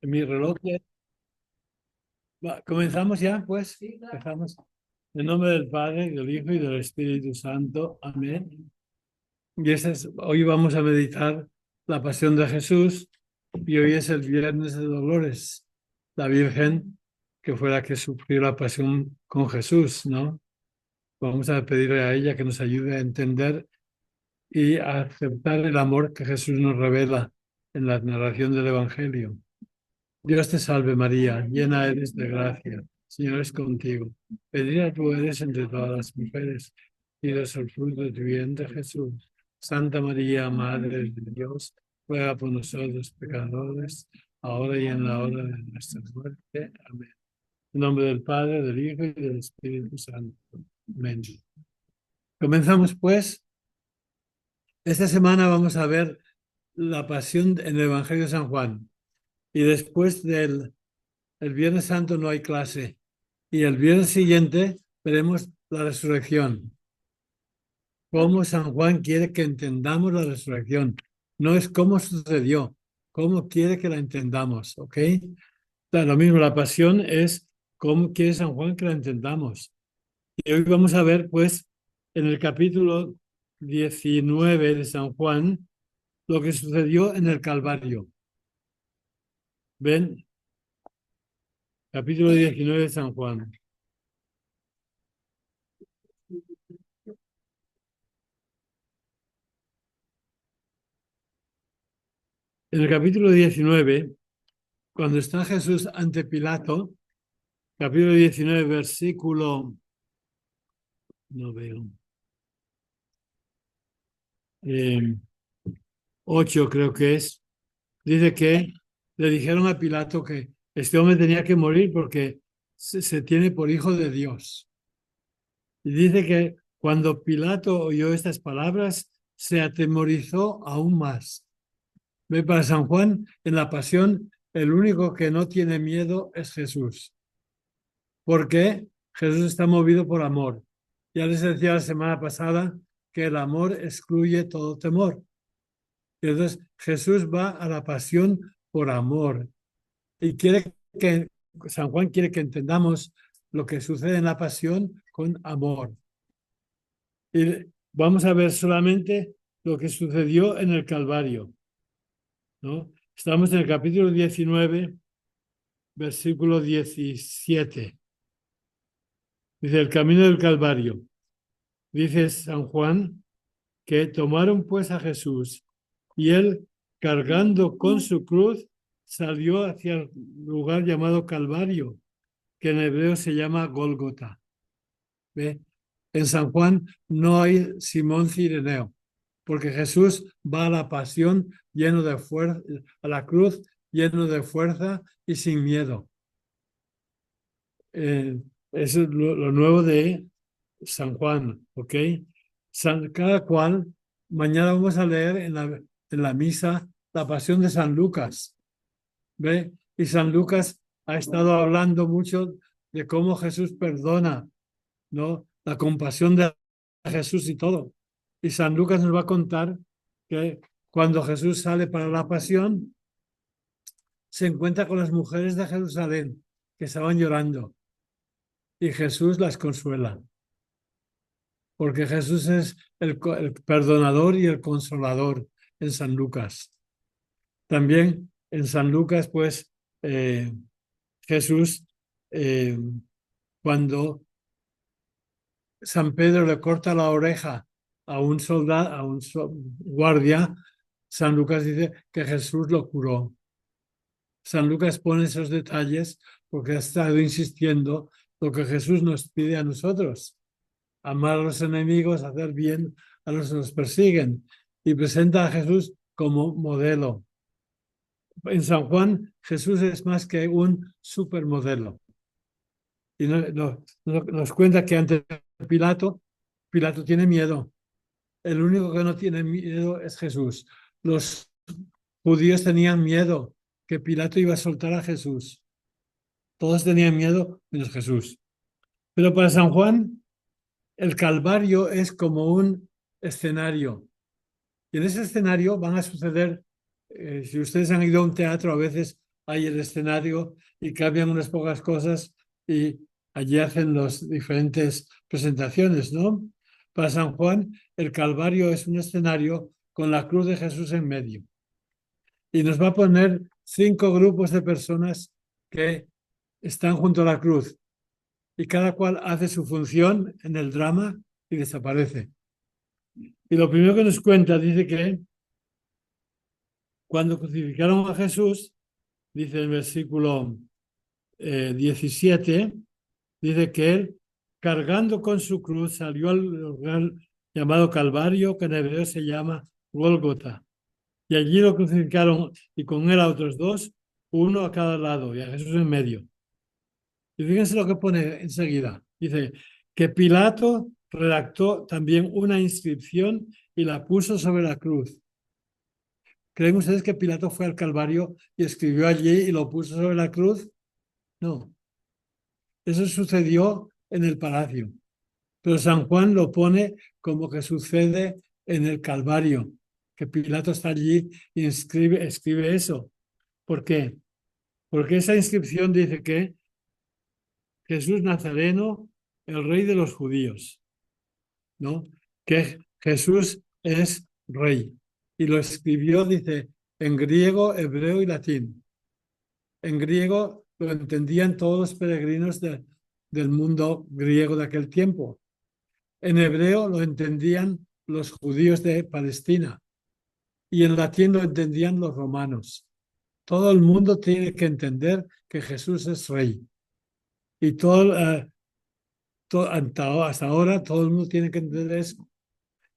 En mi reloj. ¿Comenzamos ya? Pues empezamos. En nombre del Padre, del Hijo y del Espíritu Santo. Amén. Hoy vamos a meditar la pasión de Jesús y hoy es el Viernes de Dolores. La Virgen, que fue la que sufrió la pasión con Jesús, ¿no? Vamos a pedirle a ella que nos ayude a entender y a aceptar el amor que Jesús nos revela en la narración del Evangelio. Dios te salve María, llena eres de gracia, el Señor es contigo. Bendita tú eres entre todas las mujeres, y es el fruto de tu vientre Jesús. Santa María, Madre de Dios, ruega por nosotros pecadores, ahora y en la hora de nuestra muerte. Amén. En nombre del Padre, del Hijo y del Espíritu Santo. Amén. Comenzamos pues. Esta semana vamos a ver la pasión en el Evangelio de San Juan. Y después del el Viernes Santo no hay clase. Y el viernes siguiente veremos la resurrección. Cómo San Juan quiere que entendamos la resurrección. No es cómo sucedió, cómo quiere que la entendamos, ¿ok? Lo mismo, la pasión es cómo quiere San Juan que la entendamos. Y hoy vamos a ver, pues, en el capítulo 19 de San Juan, lo que sucedió en el Calvario. ¿Ven? Capítulo 19 de San Juan. En el capítulo 19, cuando está Jesús ante Pilato, capítulo 19, versículo, no veo, 8 creo que es, dice que le dijeron a Pilato que este hombre tenía que morir porque se tiene por hijo de Dios. Y dice que cuando Pilato oyó estas palabras, se atemorizó aún más. Ve, para San Juan, en la pasión, el único que no tiene miedo es Jesús. Porque Jesús está movido por amor. Ya les decía la semana pasada que el amor excluye todo temor. Y entonces Jesús va a la pasión por amor. Y quiere que, San Juan quiere que entendamos lo que sucede en la pasión con amor. Y vamos a ver solamente lo que sucedió en el Calvario, ¿no? Estamos en el capítulo 19, versículo 17. Dice, el camino del Calvario. Dice San Juan que tomaron pues a Jesús y él, cargando con su cruz, salió hacia el lugar llamado Calvario, que en hebreo se llama Gólgota. ¿Ve? En San Juan no hay Simón Cireneo, porque Jesús va a la pasión lleno de fuerza, a la cruz lleno de fuerza y sin miedo. Eso es lo nuevo de San Juan, ¿ok? Cada cual, mañana vamos a leer en la misa la pasión de San Lucas, ¿ve? Y San Lucas ha estado hablando mucho de cómo Jesús perdona, ¿no? La compasión de Jesús y todo. Y San Lucas nos va a contar que cuando Jesús sale para la pasión, se encuentra con las mujeres de Jerusalén que estaban llorando y Jesús las consuela. Porque Jesús es el perdonador y el consolador en San Lucas. También en San Lucas, pues, Jesús, cuando San Pedro le corta la oreja a un soldado, a un guardia, San Lucas dice que Jesús lo curó. San Lucas pone esos detalles porque ha estado insistiendo lo que Jesús nos pide a nosotros: amar a los enemigos, hacer bien a los que nos persiguen, y presenta a Jesús como modelo. En San Juan, Jesús es más que un supermodelo. Y nos cuenta que ante Pilato, Pilato tiene miedo. El único que no tiene miedo es Jesús. Los judíos tenían miedo que Pilato iba a soltar a Jesús. Todos tenían miedo menos Jesús. Pero para San Juan, el Calvario es como un escenario. Y en ese escenario van a suceder, si ustedes han ido a un teatro, a veces hay el escenario y cambian unas pocas cosas y allí hacen las diferentes presentaciones, ¿no? Para San Juan, el Calvario es un escenario con la cruz de Jesús en medio. Y nos va a poner 5 grupos de personas que están junto a la cruz y cada cual hace su función en el drama y desaparece. Y lo primero que nos cuenta dice que cuando crucificaron a Jesús, dice el versículo 17, dice que él, cargando con su cruz, salió al lugar llamado Calvario, que en hebreo se llama Gólgota. Y allí lo crucificaron y con él a otros 2, uno a cada lado y a Jesús en medio. Y fíjense lo que pone enseguida. Dice que Pilato redactó también una inscripción y la puso sobre la cruz. ¿Creen ustedes que Pilato fue al Calvario y escribió allí y lo puso sobre la cruz? No. Eso sucedió en el palacio. Pero San Juan lo pone como que sucede en el Calvario, que Pilato está allí y escribe eso. ¿Por qué? Porque esa inscripción dice que Jesús Nazareno, el rey de los judíos, ¿no? Que Jesús es rey. Y lo escribió, dice, en griego, hebreo y latín. En griego lo entendían todos los peregrinos del mundo griego de aquel tiempo. En hebreo lo entendían los judíos de Palestina y en latín lo entendían los romanos. Todo el mundo tiene que entender que Jesús es rey. Y hasta ahora todo el mundo tiene que entender eso.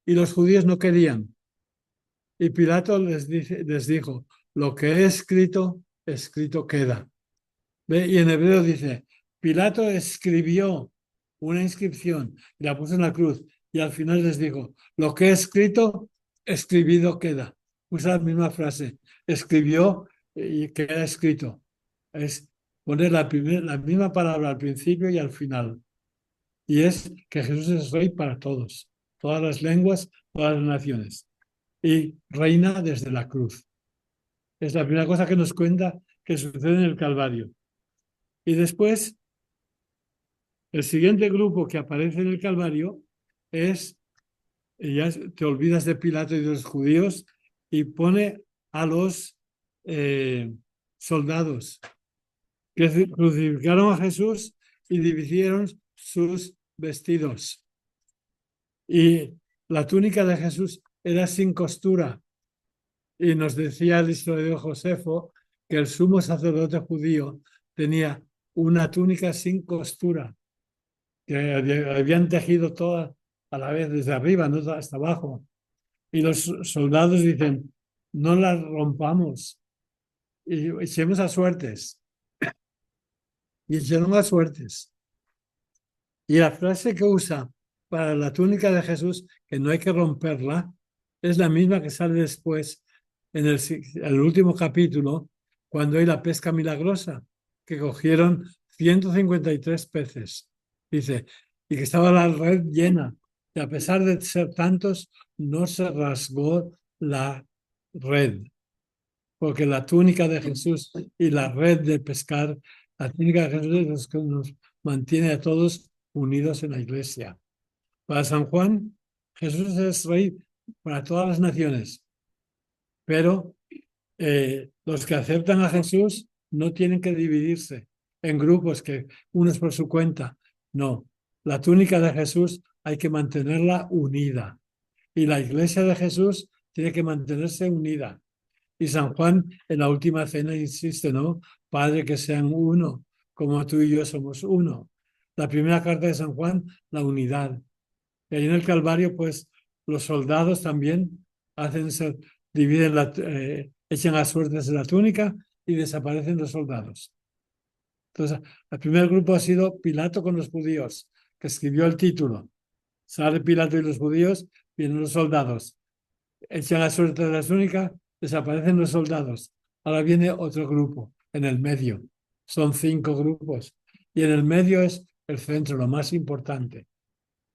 Y los judíos no querían. Y Pilato les dijo, lo que he escrito, escrito queda. ¿Ve? Y en hebreo dice, Pilato escribió una inscripción y la puso en la cruz. Y al final les dijo, lo que he escrito, escribido queda. Usa la misma frase, escribió y queda escrito. Es poner la misma palabra al principio y al final. Y es que Jesús es rey para todos, todas las lenguas, todas las naciones. Y reina desde la cruz. Es la primera cosa que nos cuenta que sucede en el Calvario. Y después, el siguiente grupo que aparece en el Calvario es, ya te olvidas de Pilato y de los judíos, y pone a los soldados que crucificaron a Jesús y dividieron sus vestidos. Y la túnica de Jesús era sin costura. Y nos decía el historiador Josefo que el sumo sacerdote judío tenía una túnica sin costura, que habían tejido toda a la vez, desde arriba, no hasta abajo. Y los soldados dicen, no la rompamos y echemos a suertes. Y echaron a suertes. Y la frase que usa para la túnica de Jesús, que no hay que romperla, es la misma que sale después en el último capítulo, cuando hay la pesca milagrosa, que cogieron 153 peces. Dice, y que estaba la red llena. Y a pesar de ser tantos, no se rasgó la red. Porque la túnica de Jesús y la red de pescar, la túnica de Jesús es lo que nos mantiene a todos unidos en la iglesia. Para San Juan, Jesús es rey para todas las naciones, pero los que aceptan a Jesús no tienen que dividirse en grupos, que unos por su cuenta. No, la túnica de Jesús hay que mantenerla unida y la iglesia de Jesús tiene que mantenerse unida. Y San Juan en la última cena insiste, ¿no? Padre, que sean uno, como tú y yo somos uno. La primera carta de San Juan, la unidad. Y ahí en el Calvario, pues los soldados también dividen echan a suertes de la túnica y desaparecen los soldados. Entonces, el primer grupo ha sido Pilato con los judíos, que escribió el título. Sale Pilato y los judíos, vienen los soldados. Echan a suertes de la túnica, desaparecen los soldados. Ahora viene otro grupo, en el medio. Son 5 grupos. Y en el medio es el centro, lo más importante.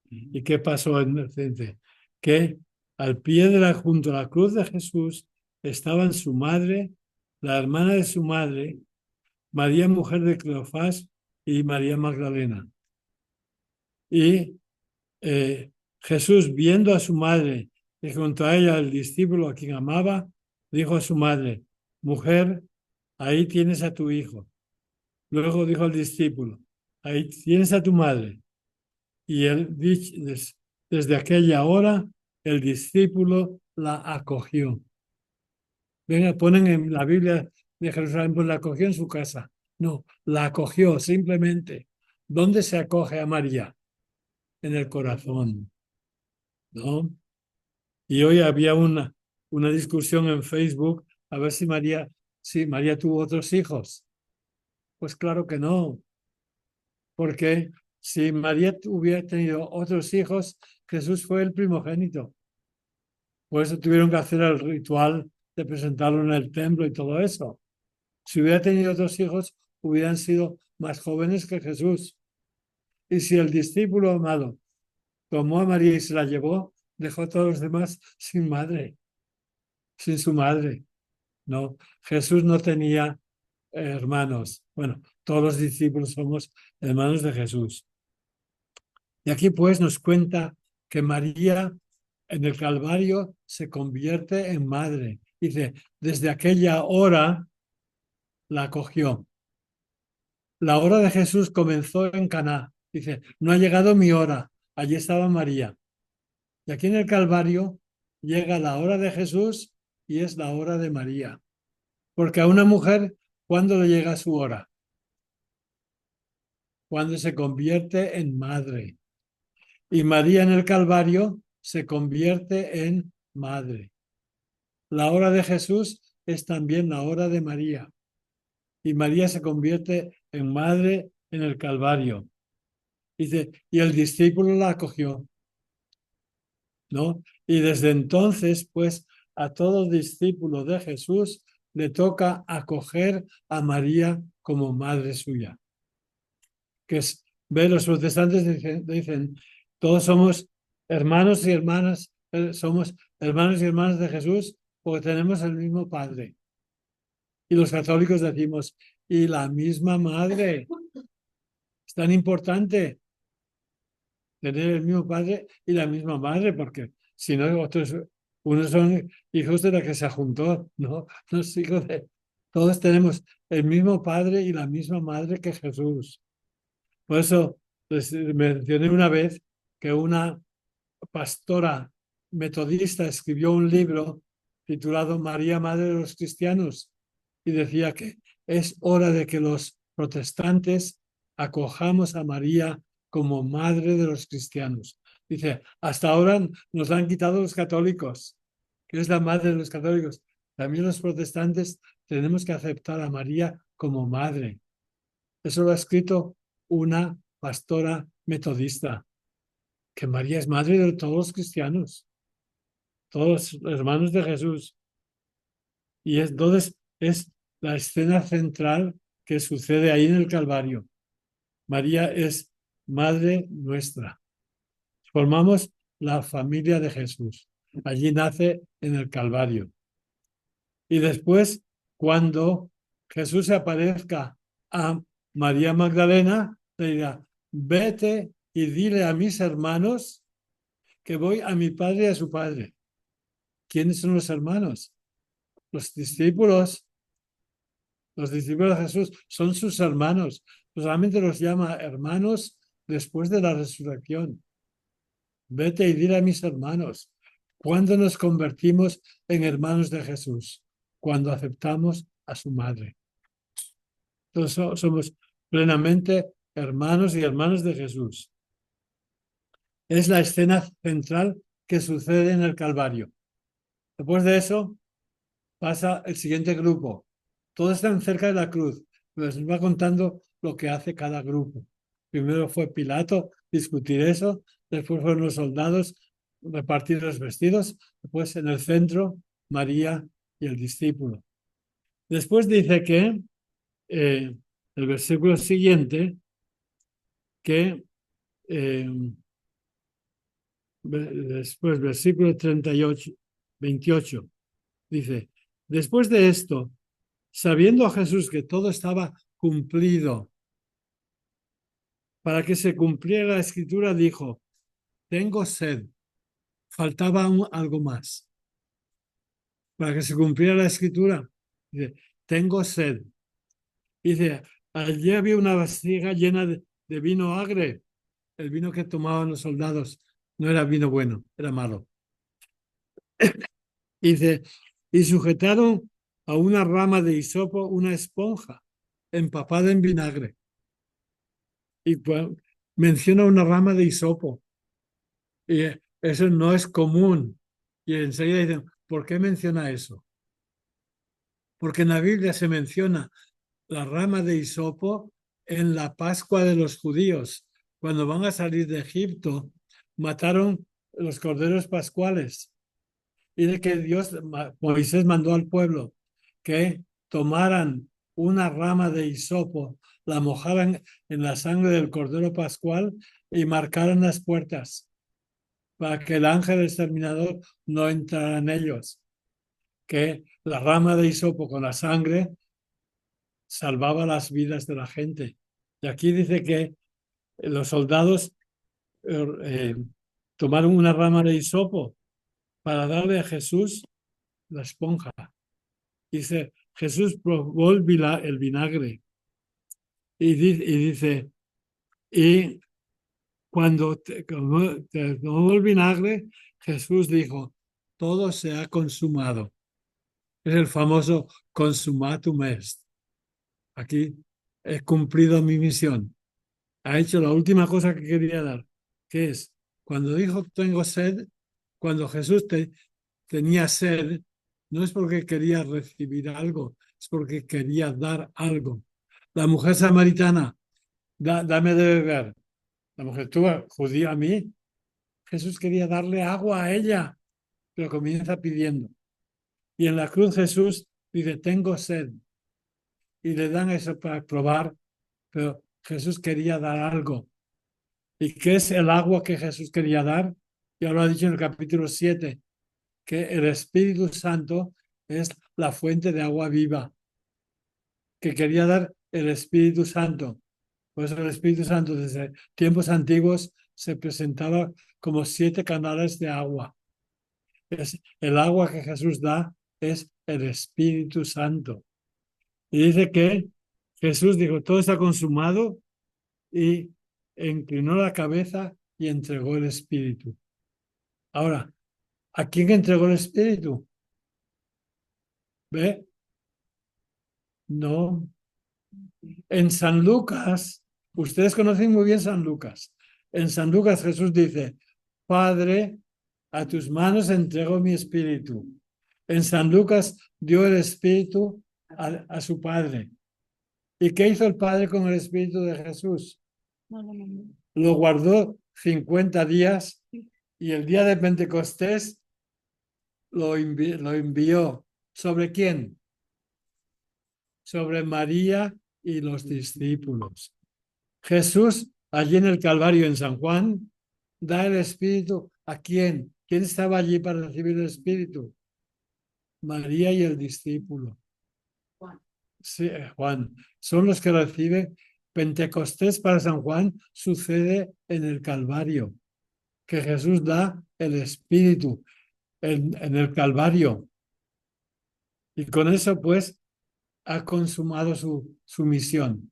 ¿Y qué pasó en el centro? Que al pie junto a la cruz de Jesús estaban su madre la hermana de su madre, María, mujer de Cleofás, y María Magdalena. Y Jesús, viendo a su madre y junto a ella el discípulo a quien amaba, dijo a su madre: mujer, ahí tienes a tu hijo. Luego dijo al discípulo: ahí tienes a tu madre. Y él, desde aquella hora, el discípulo la acogió. Venga, ponen en la Biblia de Jerusalén, pues la acogió en su casa. No, la acogió simplemente. ¿Dónde se acoge a María? En el corazón, ¿no? Y hoy había una discusión en Facebook a ver si María tuvo otros hijos. Pues claro que no, porque si María hubiera tenido otros hijos, Jesús fue el primogénito. Por eso tuvieron que hacer el ritual de presentarlo en el templo y todo eso. Si hubiera tenido otros hijos, hubieran sido más jóvenes que Jesús. Y si el discípulo amado tomó a María y se la llevó, dejó a todos los demás sin madre, sin su madre. No, Jesús no tenía hermanos. Bueno, todos los discípulos somos hermanos de Jesús. Y aquí pues nos cuenta que María en el Calvario se convierte en madre. Dice, desde aquella hora la acogió. La hora de Jesús comenzó en Caná. Dice, no ha llegado mi hora. Allí estaba María. Y aquí en el Calvario llega la hora de Jesús y es la hora de María. Porque a una mujer, ¿cuándo le llega su hora? Cuando se convierte en madre. Y María en el Calvario se convierte en madre. La hora de Jesús es también la hora de María. Y María se convierte en madre en el Calvario. Dice, y el discípulo la acogió, ¿no? Y desde entonces, pues, a todo discípulo de Jesús le toca acoger a María como madre suya. Que es, ve, los protestantes dicen, todos somos hermanos y hermanas, somos hermanos y hermanas de Jesús porque tenemos el mismo Padre. Y los católicos decimos, y la misma madre. Es tan importante tener el mismo padre y la misma madre, porque si no, unos son hijos de la que se juntó, ¿no? No es hijo de... Todos tenemos el mismo padre y la misma madre que Jesús. Por eso les mencioné una vez que una pastora metodista escribió un libro titulado María, Madre de los Cristianos, y decía que es hora de que los protestantes acojamos a María como madre de los cristianos. Dice, hasta ahora nos la han quitado los católicos, que es la madre de los católicos. También los protestantes tenemos que aceptar a María como madre. Eso lo ha escrito una pastora metodista, que María es madre de todos los cristianos, todos los hermanos de Jesús. Y entonces es la escena central que sucede ahí en el Calvario. María es madre nuestra. Formamos la familia de Jesús. Allí nace en el Calvario. Y después, cuando Jesús se aparezca a María Magdalena, le dirá, vete y dile a mis hermanos que voy a mi padre y a su padre. ¿Quiénes son los hermanos? Los discípulos. Los discípulos de Jesús son sus hermanos. Solamente los llama hermanos después de la resurrección. Vete y dile a mis hermanos. ¿Cuándo nos convertimos en hermanos de Jesús? Cuando aceptamos a su madre. Entonces somos plenamente hermanos y hermanas de Jesús. Es la escena central que sucede en el Calvario. Después de eso pasa el siguiente grupo. Todos están cerca de la cruz. Nos va contando lo que hace cada grupo. Primero fue Pilato discutir eso, después fueron los soldados repartir los vestidos, después en el centro María y el discípulo. Después dice que el versículo siguiente, que después versículo 38, 28, dice, después de esto, sabiendo a Jesús que todo estaba cumplido, para que se cumpliera la escritura, dijo, tengo sed. Faltaba algo más. Para que se cumpliera la escritura, dice, tengo sed. Dice, allí había una vasija llena de vino agre. El vino que tomaban los soldados no era vino bueno, era malo. Dice, y sujetaron a una rama de hisopo una esponja empapada en vinagre. Y pues, menciona una rama de hisopo. Y eso no es común. Y enseguida dicen, ¿por qué menciona eso? Porque en la Biblia se menciona la rama de hisopo en la Pascua de los judíos. Cuando van a salir de Egipto, mataron los corderos pascuales. Y de que Moisés mandó al pueblo que tomaran una rama de hisopo, la mojaran en la sangre del cordero pascual y marcaran las puertas para que el ángel exterminador no entrara en ellos. Que la rama de hisopo con la sangre salvaba las vidas de la gente. Y aquí dice que los soldados eh, tomaron una rama de hisopo para darle a Jesús la esponja. Dice, Jesús probó el vinagre y dice, y cuando tomó el vinagre, Jesús dijo, todo se ha consumado. Es el famoso consumatum est. Aquí he cumplido mi misión. Ha hecho la última cosa que quería dar, que es, cuando dijo tengo sed, cuando Jesús tenía sed, no es porque quería recibir algo, es porque quería dar algo. La mujer samaritana, dame de beber. La mujer, tú, judía a mí, Jesús quería darle agua a ella, pero comienza pidiendo. Y en la cruz Jesús dice, tengo sed. Y le dan eso para probar, pero Jesús quería dar algo. ¿Y qué es el agua que Jesús quería dar? Ya lo ha dicho en el capítulo 7, que el Espíritu Santo es la fuente de agua viva, que quería dar el Espíritu Santo. Por eso el Espíritu Santo desde tiempos antiguos se presentaba como 7 canales de agua. El agua que Jesús da es el Espíritu Santo. Y dice que Jesús dijo, todo está consumado y inclinó la cabeza y entregó el Espíritu. Ahora, ¿a quién entregó el Espíritu? ¿Ve? No. En San Lucas, ustedes conocen muy bien San Lucas. En San Lucas Jesús dice, Padre, a tus manos entrego mi espíritu. En San Lucas dio el espíritu a su Padre. ¿Y qué hizo el Padre con el espíritu de Jesús? Lo guardó 50 días y el día de Pentecostés lo envió. ¿Sobre quién? Sobre María y los discípulos. Jesús, allí en el Calvario, en San Juan, da el Espíritu ¿a quién? ¿Quién estaba allí para recibir el Espíritu? María y el discípulo. Juan. Sí, Juan. Son los que reciben. Pentecostés para San Juan sucede en el Calvario, que Jesús da el Espíritu en el Calvario. Y con eso, pues, ha consumado su misión.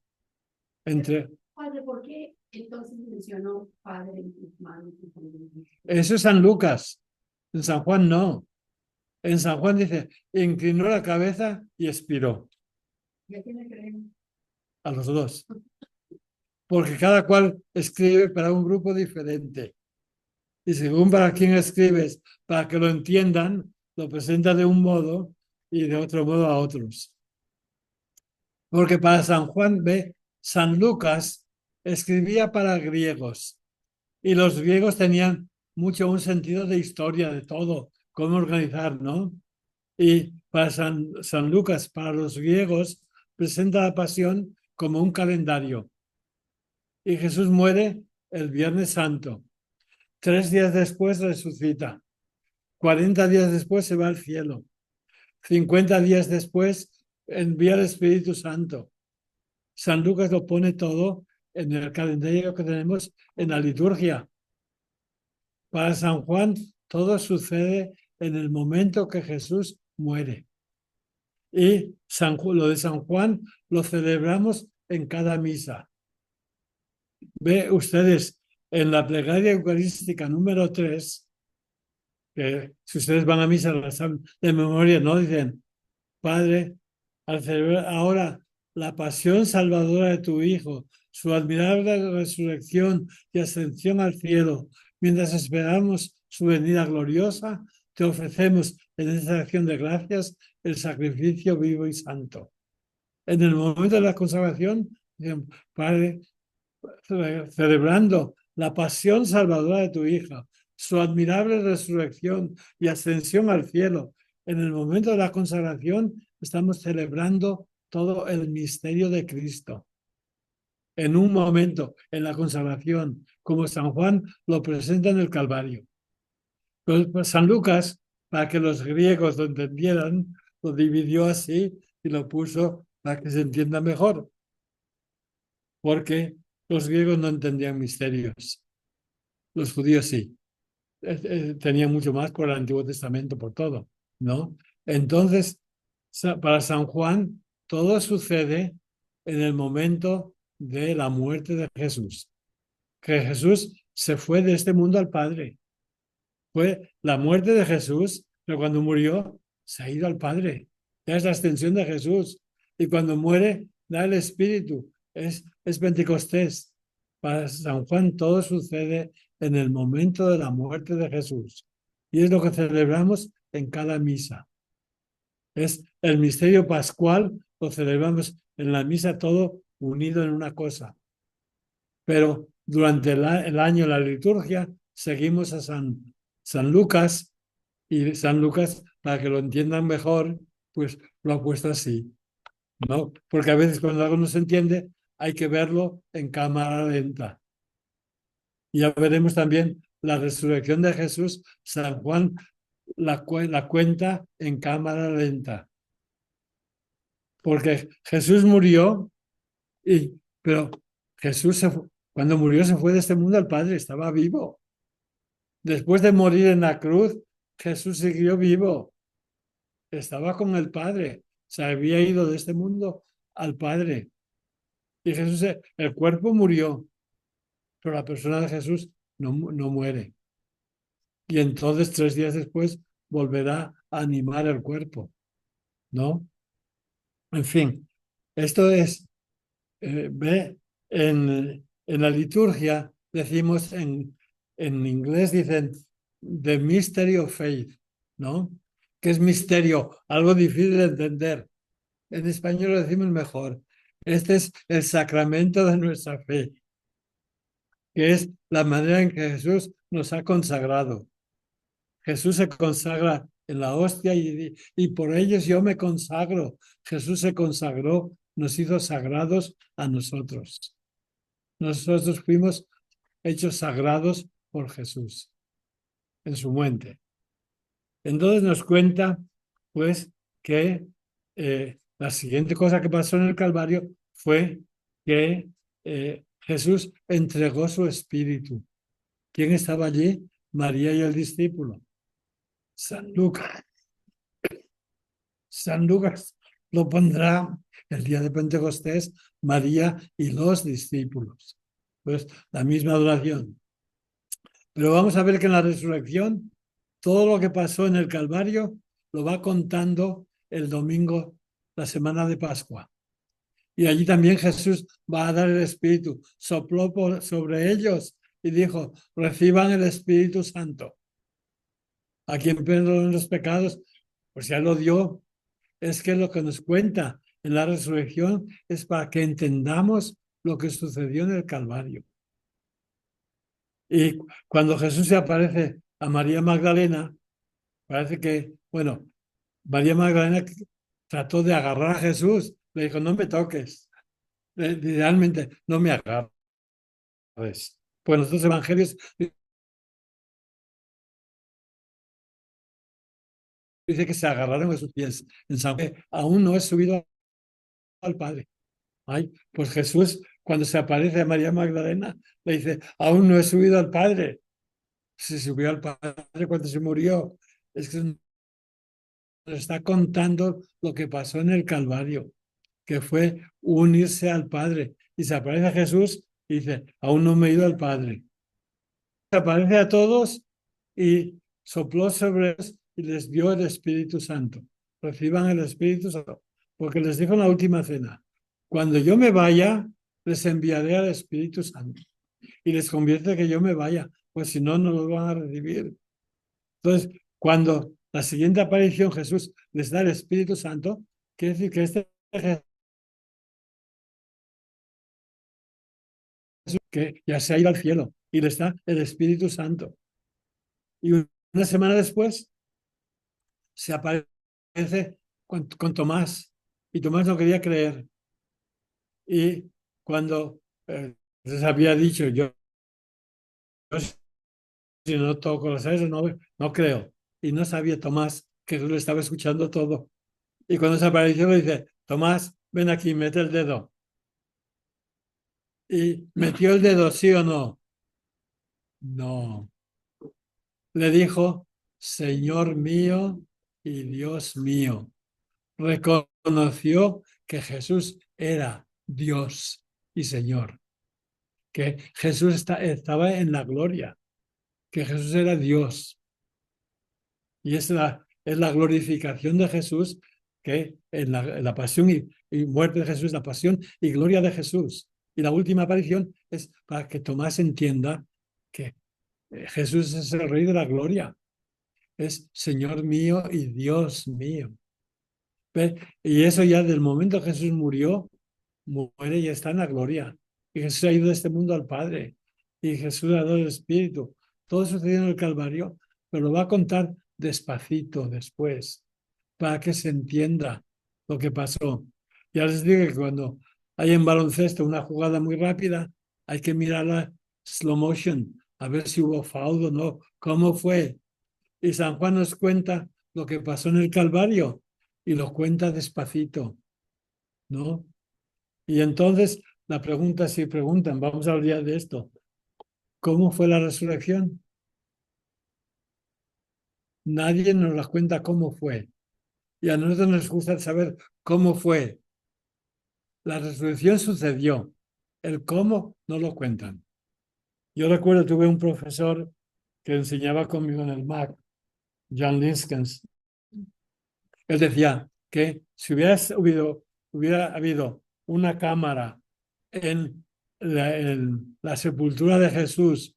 Padre, ¿por qué entonces mencionó Padre en tus manos? Eso es San Lucas. En San Juan no. En San Juan dice, inclinó la cabeza y expiró. ¿Y a quién le creemos? A los dos. Porque cada cual escribe para un grupo diferente. Y según para quién escribes, para que lo entiendan, lo presenta de un modo y de otro modo a otros. Porque para San Juan, San Lucas escribía para griegos. Y los griegos tenían mucho un sentido de historia, de todo, cómo organizar, ¿no? Y para San Lucas, para los griegos, presenta la pasión como un calendario. Y Jesús muere el Viernes Santo. 3 días después resucita. 40 días después se va al cielo. 50 días después envía el Espíritu Santo. San Lucas lo pone todo en el calendario que tenemos en la liturgia. Para San Juan, todo sucede en el momento que Jesús muere. Y lo de San Juan lo celebramos en cada misa. Ve ustedes en la plegaria eucarística número 3, que si ustedes van a misa de memoria, no dicen, Padre, al celebrar ahora la pasión salvadora de tu Hijo, su admirable resurrección y ascensión al cielo, mientras esperamos su venida gloriosa, te ofrecemos en esta acción de gracias el sacrificio vivo y santo. En el momento de la consagración, Padre, celebrando la pasión salvadora de tu hija, su admirable resurrección y ascensión al cielo. En el momento de la consagración estamos celebrando todo el misterio de Cristo. En un momento, en la consagración, como San Juan lo presenta en el Calvario. Pues San Lucas, para que los griegos lo entendieran, lo dividió así y lo puso para que se entienda mejor. Porque los griegos no entendían misterios. Los judíos sí. Tenían mucho más por el Antiguo Testamento, por todo, ¿no? Entonces, para San Juan, todo sucede en el momento de la muerte de Jesús. Que Jesús se fue de este mundo al Padre. Fue la muerte de Jesús, pero cuando murió, se ha ido al Padre. Ya es la extensión de Jesús. Y cuando muere, da el Espíritu. Es Pentecostés. Para San Juan todo sucede en el momento de la muerte de Jesús. Y es lo que celebramos en cada misa. Es el misterio pascual, lo celebramos en la misa todo unido en una cosa. Pero durante el año, la liturgia, seguimos a San Lucas, y San Lucas, para que lo entiendan mejor, pues lo ha puesto así, ¿no? Porque a veces cuando algo no se entiende, hay que verlo en cámara lenta. Y ya veremos también la resurrección de Jesús. San Juan la cuenta en cámara lenta. Porque Jesús murió, pero Jesús cuando murió se fue de este mundo al Padre, estaba vivo. Después de morir en la cruz, Jesús siguió vivo. Estaba con el Padre. Se había ido de este mundo al Padre. Y Jesús, el cuerpo murió, pero la persona de Jesús no muere. Y entonces 3 días después volverá a animar el cuerpo, ¿no? En fin, esto es, ve, en la liturgia decimos, en inglés dicen the mystery of faith, ¿no? ¿Qué es misterio? Algo difícil de entender. En español lo decimos mejor. Este es el sacramento de nuestra fe, que es la manera en que Jesús nos ha consagrado. Jesús se consagra en la hostia y por ellos yo me consagro. Jesús se consagró, nos hizo sagrados a nosotros. Nosotros fuimos hechos sagrados por Jesús en su muerte. Entonces nos cuenta, pues, que la siguiente cosa que pasó en el Calvario fue que Jesús entregó su espíritu. ¿Quién estaba allí? María y el discípulo. San Lucas. San Lucas lo pondrá el día de Pentecostés, María y los discípulos. Pues la misma adoración. Pero vamos a ver que en la resurrección, todo lo que pasó en el Calvario lo va contando el domingo, la semana de Pascua. Y allí también Jesús va a dar el Espíritu. Sopló sobre ellos y dijo, reciban el Espíritu Santo. A quien perdonen los pecados, pues ya lo dio. Es que lo que nos cuenta en la resurrección es para que entendamos lo que sucedió en el Calvario. Y cuando Jesús se aparece a María Magdalena, parece que, bueno, María Magdalena trató de agarrar a Jesús. Le dijo, no me toques. Literalmente, no me agarres. Pues en los 2 evangelios dice que se agarraron a sus pies. En San Juan, aún no he subido al Padre. Ay, pues Jesús, cuando se aparece a María Magdalena, le dice, aún no he subido al Padre. Se subió al Padre cuando se murió. Es que nos está contando lo que pasó en el Calvario, que fue unirse al Padre. Y se aparece a Jesús y dice, aún no me he ido al Padre. Se aparece a todos y sopló sobre ellos y les dio el Espíritu Santo. Reciban el Espíritu Santo. Porque les dijo en la última cena, cuando yo me vaya, les enviaré al Espíritu Santo. Y les convierte que yo me vaya, pues si no, no lo van a recibir. Entonces, cuando la siguiente aparición Jesús les da el Espíritu Santo, quiere decir que este Jesús que ya se ha ido al cielo y le está el Espíritu Santo. Y una semana después se aparece con Tomás y Tomás no quería creer. Y cuando les había dicho, yo si no toco los sesos, no creo. Y no sabía Tomás que Jesús le estaba escuchando todo. Y cuando se apareció le dice, Tomás, ven aquí, mete el dedo. Y metió el dedo, ¿sí o no? No. Le dijo, Señor mío y Dios mío. Reconoció que Jesús era Dios y Señor, que Jesús estaba en la gloria, que Jesús era Dios. Y es la glorificación de Jesús, que en la pasión y muerte de Jesús, la pasión y gloria de Jesús. Y la última aparición es para que Tomás entienda que Jesús es el Rey de la gloria, es Señor mío y Dios mío. ¿Ve? Y eso ya del momento que Jesús murió, muere y está en la gloria. Y Jesús ha ido de este mundo al Padre. Y Jesús ha dado el Espíritu. Todo sucedió en el Calvario, pero lo va a contar despacito después, para que se entienda lo que pasó. Ya les digo que cuando hay en baloncesto una jugada muy rápida, hay que mirarla slow motion, a ver si hubo foul o no, cómo fue. Y San Juan nos cuenta lo que pasó en el Calvario y lo cuenta despacito, ¿no? Y entonces la pregunta, si preguntan, vamos a hablar de esto, ¿cómo fue la resurrección? Nadie nos la cuenta cómo fue. Y a nosotros nos gusta saber cómo fue. La resurrección sucedió. El cómo no lo cuentan. Yo recuerdo, tuve un profesor que enseñaba conmigo en el MAC, John Linskens. Él decía que si hubiera habido una cámara en la sepultura de Jesús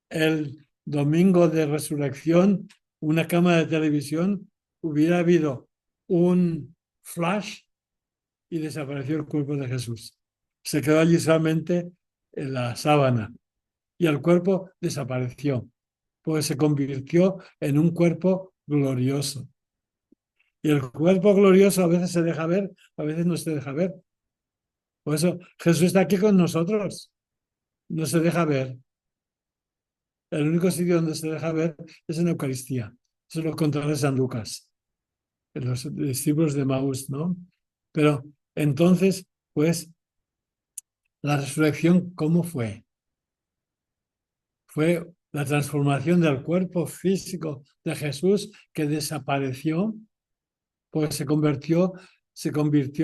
el domingo de resurrección, una cámara de televisión, hubiera habido un flash y desapareció el cuerpo de Jesús. Se quedó allí solamente en la sábana y el cuerpo desapareció, porque se convirtió en un cuerpo glorioso. Y el cuerpo glorioso a veces se deja ver, a veces no se deja ver. Por eso Jesús está aquí con nosotros, no se deja ver. El único sitio donde se deja ver es en la Eucaristía. Eso lo contará San Lucas, en los discípulos de Maús, ¿no? Pero entonces, pues, la resurrección, ¿cómo fue? Fue la transformación del cuerpo físico de Jesús que desapareció, pues se convirtió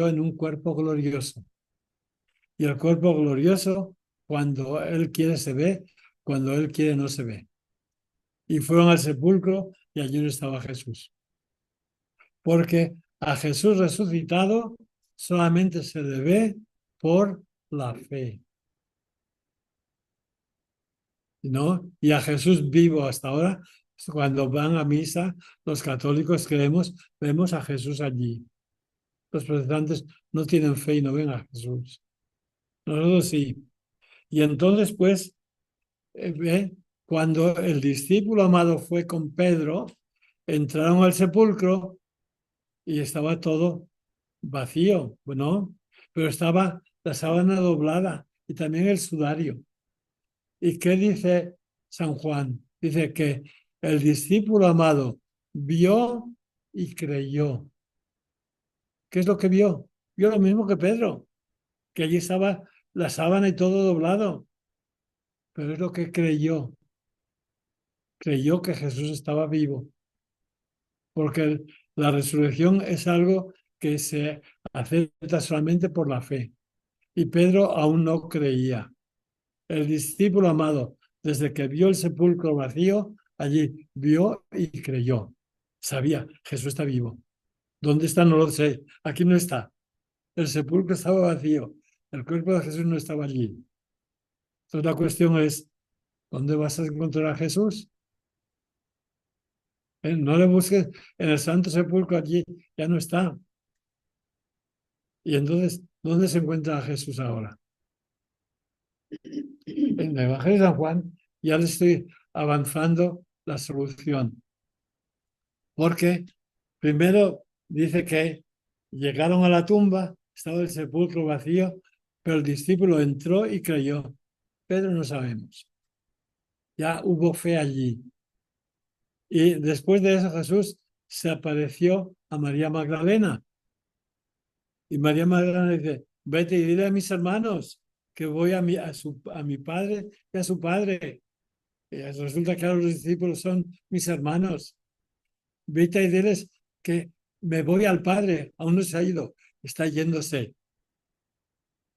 en un cuerpo glorioso. Y el cuerpo glorioso, cuando Él quiere se ve, cuando Él quiere no se ve. Y fueron al sepulcro y allí no estaba Jesús. Porque a Jesús resucitado solamente se le ve por la fe, ¿no? Y a Jesús vivo hasta ahora, cuando van a misa, los católicos vemos a Jesús allí. Los protestantes no tienen fe y no ven a Jesús. Nosotros sí. Y entonces, pues, cuando el discípulo amado fue con Pedro, entraron al sepulcro y estaba todo vacío, ¿no? Pero estaba la sábana doblada y también el sudario. ¿Y qué dice San Juan? Dice que el discípulo amado vio y creyó. ¿Qué es lo que vio? vio lo mismo que Pedro, que allí estaba la sábana y todo doblado, pero es lo que creyó. Creyó que Jesús estaba vivo, porque la resurrección es algo que se acepta solamente por la fe. Y Pedro aún no creía. El discípulo amado, desde que vio el sepulcro vacío, allí vio y creyó. Sabía, Jesús está vivo. ¿Dónde está? No lo sé. Aquí no está. El sepulcro estaba vacío. El cuerpo de Jesús no estaba allí. Entonces la cuestión es, ¿dónde vas a encontrar a Jesús? No le busques en el santo sepulcro, allí ya no está. Y entonces, ¿dónde se encuentra a Jesús ahora? En el Evangelio de San Juan ya le estoy avanzando la solución. Porque primero dice que llegaron a la tumba, estaba el sepulcro vacío, pero el discípulo entró y creyó. Pedro no sabemos. Ya hubo fe allí. Y después de eso Jesús se apareció a María Magdalena. Y María Magdalena dice, vete y dile a mis hermanos que voy a mi padre y a su padre. Y resulta que ahora los discípulos son mis hermanos. Vete y diles que me voy al Padre, aún no se ha ido, está yéndose,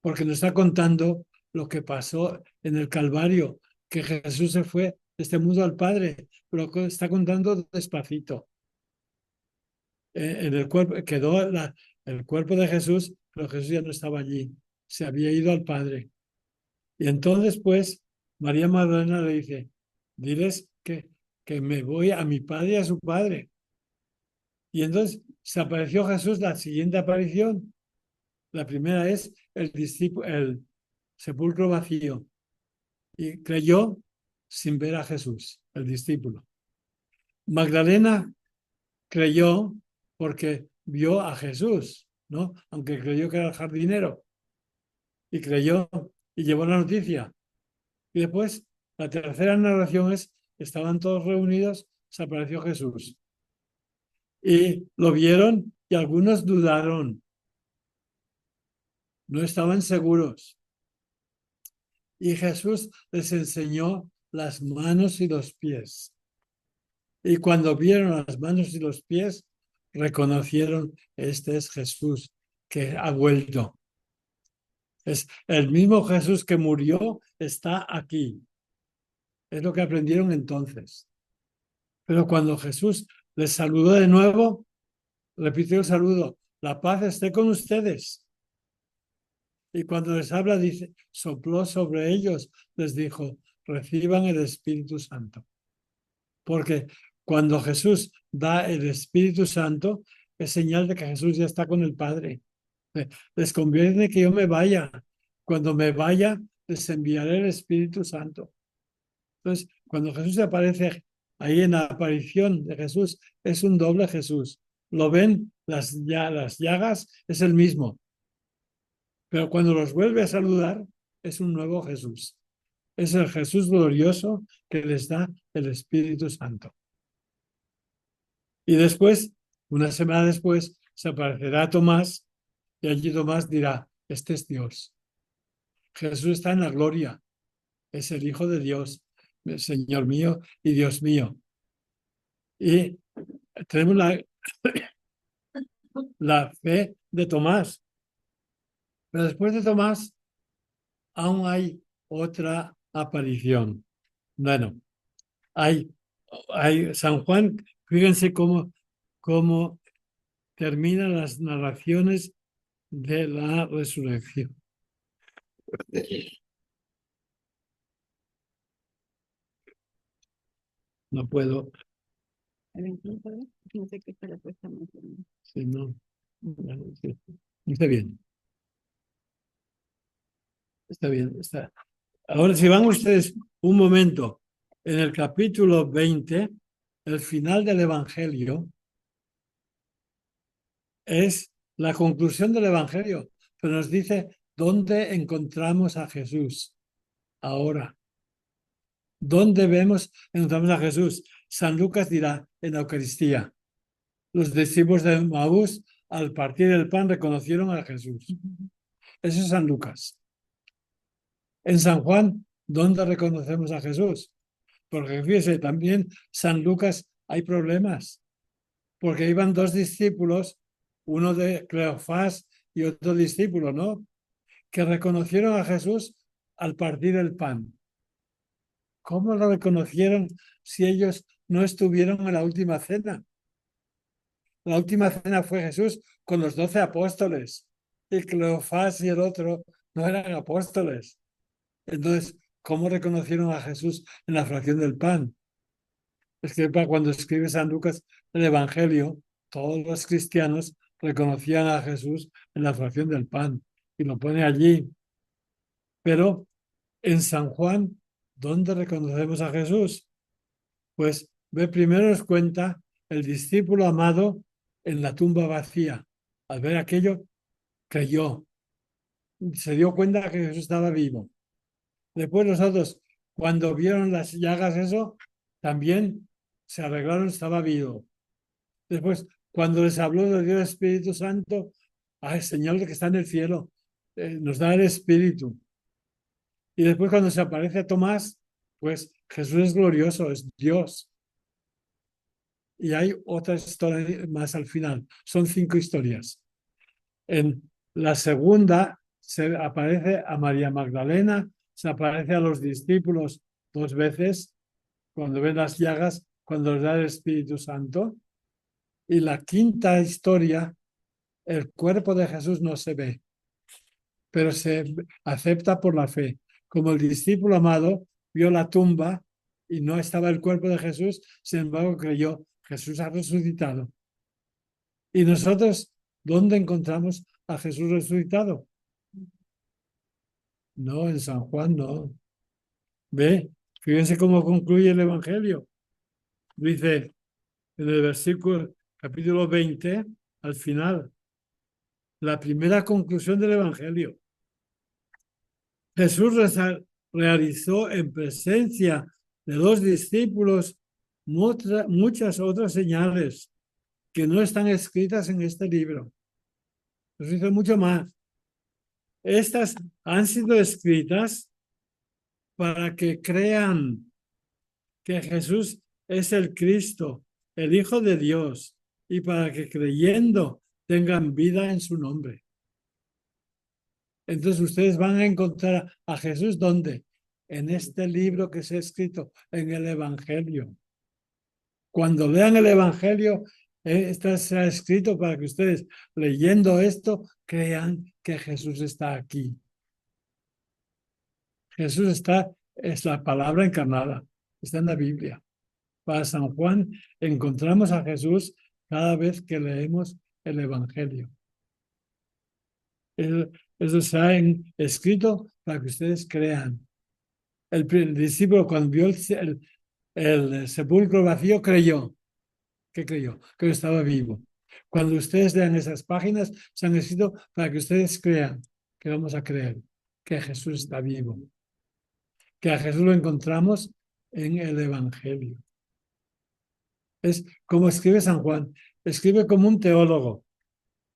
porque nos está contando lo que pasó en el Calvario, que Jesús se fue de este mundo al Padre, pero está contando despacito. En el cuerpo quedó el cuerpo de Jesús, pero Jesús ya no estaba allí, se había ido al Padre. Y entonces, pues, María Magdalena le dice, diles que me voy a mi Padre y a su Padre. Y entonces se apareció Jesús, la siguiente aparición. La primera es el sepulcro vacío. Y creyó sin ver a Jesús, el discípulo. Magdalena creyó porque vio a Jesús, ¿no? Aunque creyó que era el jardinero. Y creyó y llevó la noticia. Y después, la tercera narración es, estaban todos reunidos, se apareció Jesús. Y lo vieron y algunos dudaron. No estaban seguros. Y Jesús les enseñó las manos y los pies. Y cuando vieron las manos y los pies, reconocieron, este es Jesús que ha vuelto. Es el mismo Jesús que murió, está aquí. Es lo que aprendieron entonces. Pero cuando Jesús les saludó de nuevo, repitió el saludo, la paz esté con ustedes. Y cuando les habla, dice, sopló sobre ellos, les dijo, reciban el Espíritu Santo. Porque cuando Jesús da el Espíritu Santo, es señal de que Jesús ya está con el Padre. Les conviene que yo me vaya. Cuando me vaya, les enviaré el Espíritu Santo. Entonces, cuando Jesús aparece ahí en la aparición de Jesús, es un doble Jesús. Lo ven, las llagas, es el mismo. Pero cuando los vuelve a saludar, es un nuevo Jesús. Es el Jesús glorioso que les da el Espíritu Santo. Y después, una semana después, se aparecerá a Tomás y allí Tomás dirá, este es Dios. Jesús está en la gloria, es el Hijo de Dios, el Señor mío y Dios mío. Y tenemos la fe de Tomás. Pero después de Tomás, aún hay otra aparición. Bueno, hay San Juan, fíjense cómo terminan las narraciones de la resurrección. No puedo, No sé qué está la puesta más. si no. Bueno, sí. Está bien, está bien. Está. Ahora, si van ustedes un momento en el capítulo 20, el final del Evangelio es la conclusión del Evangelio, pero nos dice dónde encontramos a Jesús ahora. ¿Dónde encontramos a Jesús? San Lucas dirá en la Eucaristía. Los discípulos de Maús al partir el pan reconocieron a Jesús. Eso es San Lucas. En San Juan, ¿dónde reconocemos a Jesús? Porque fíjese, también San Lucas hay problemas, porque iban dos discípulos, uno de Cleofás y otro discípulo, ¿no? Que reconocieron a Jesús al partir el pan. ¿Cómo lo reconocieron si ellos no estuvieron en la última cena? La última cena fue Jesús con los 12 apóstoles. Y Cleofás y el otro no eran apóstoles. Entonces, ¿cómo reconocieron a Jesús en la fracción del pan? Es que cuando escribe San Lucas el Evangelio, todos los cristianos reconocían a Jesús en la fracción del pan y lo pone allí. Pero en San Juan, ¿dónde reconocemos a Jesús? Pues ve, primero nos cuenta el discípulo amado en la tumba vacía. Al ver aquello, creyó. Se dio cuenta que Jesús estaba vivo. Después los otros, cuando vieron las llagas, eso, también se arreglaron, estaba vivo. Después, cuando les habló de Dios Espíritu Santo, el Señor que está en el cielo, nos da el Espíritu. Y después cuando se aparece a Tomás, pues Jesús es glorioso, es Dios. Y hay otra historia más al final. Son 5 historias. En la segunda se aparece a María Magdalena, se aparece a los discípulos 2 veces, cuando ven las llagas, cuando les da el Espíritu Santo. Y la quinta historia, el cuerpo de Jesús no se ve, pero se acepta por la fe. Como el discípulo amado vio la tumba y no estaba el cuerpo de Jesús, sin embargo creyó, Jesús ha resucitado. ¿Y nosotros dónde encontramos a Jesús resucitado? No, en San Juan no. Ve, fíjense cómo concluye el Evangelio. Dice en el versículo, capítulo 20, al final, la primera conclusión del Evangelio. Jesús realizó en presencia de los discípulos muchas otras señales que no están escritas en este libro. Jesús hizo mucho más. Estas han sido escritas para que crean que Jesús es el Cristo, el Hijo de Dios, y para que creyendo tengan vida en su nombre. Entonces ustedes van a encontrar a Jesús ¿dónde? En este libro que se ha escrito, en el Evangelio. Cuando lean el Evangelio, esto se ha escrito para que ustedes, leyendo esto, crean que Jesús está aquí. Jesús está, es la palabra encarnada, está en la Biblia. Para San Juan encontramos a Jesús cada vez que leemos el Evangelio. Eso se ha escrito para que ustedes crean. El discípulo cuando vio el sepulcro vacío creyó. ¿Qué creyó? Que estaba vivo. Cuando ustedes lean esas páginas, se han escrito para que ustedes crean, que vamos a creer, que Jesús está vivo. Que a Jesús lo encontramos en el Evangelio. Es como escribe San Juan, escribe como un teólogo.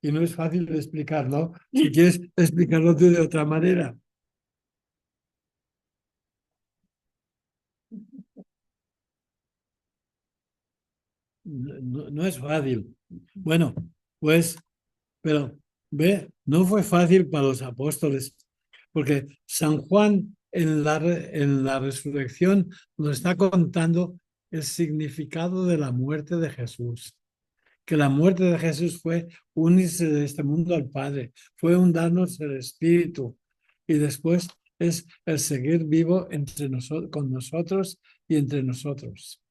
Y no es fácil de explicar, ¿no? Si quieres explicarlo tú de otra manera. No es fácil. Bueno, pues, pero ve, no fue fácil para los apóstoles, porque San Juan en la resurrección nos está contando el significado de la muerte de Jesús. Que la muerte de Jesús fue unirse de este mundo al Padre, fue un darnos el Espíritu y después es el seguir vivo entre nosotros, con nosotros y entre nosotros.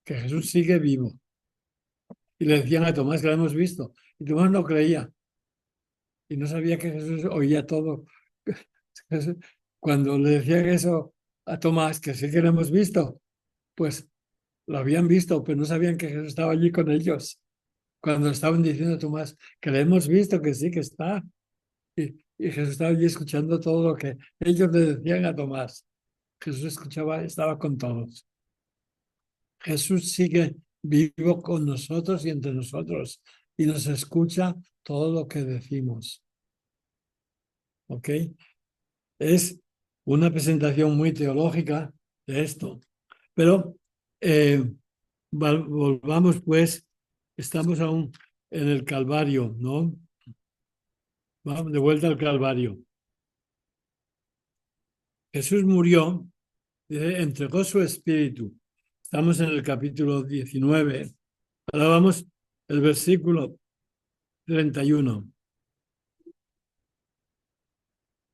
Que Jesús sigue vivo. Y le decían a Tomás que lo hemos visto. Y Tomás no creía. Y no sabía que Jesús oía todo. Cuando le decían eso a Tomás, que sí que lo hemos visto, pues lo habían visto, pero no sabían que Jesús estaba allí con ellos. Cuando estaban diciendo a Tomás que le hemos visto, que sí que está. Y Jesús estaba allí escuchando todo lo que ellos le decían a Tomás. Jesús escuchaba, estaba con todos. Jesús sigue vivo con nosotros y entre nosotros. y nos escucha todo lo que decimos. ¿Ok? Es una presentación muy teológica de esto. Pero volvamos pues, estamos aún en el Calvario, ¿no? Vamos de vuelta al Calvario. Jesús murió, entregó su espíritu. Estamos en el capítulo 19. Ahora vamos el versículo 31.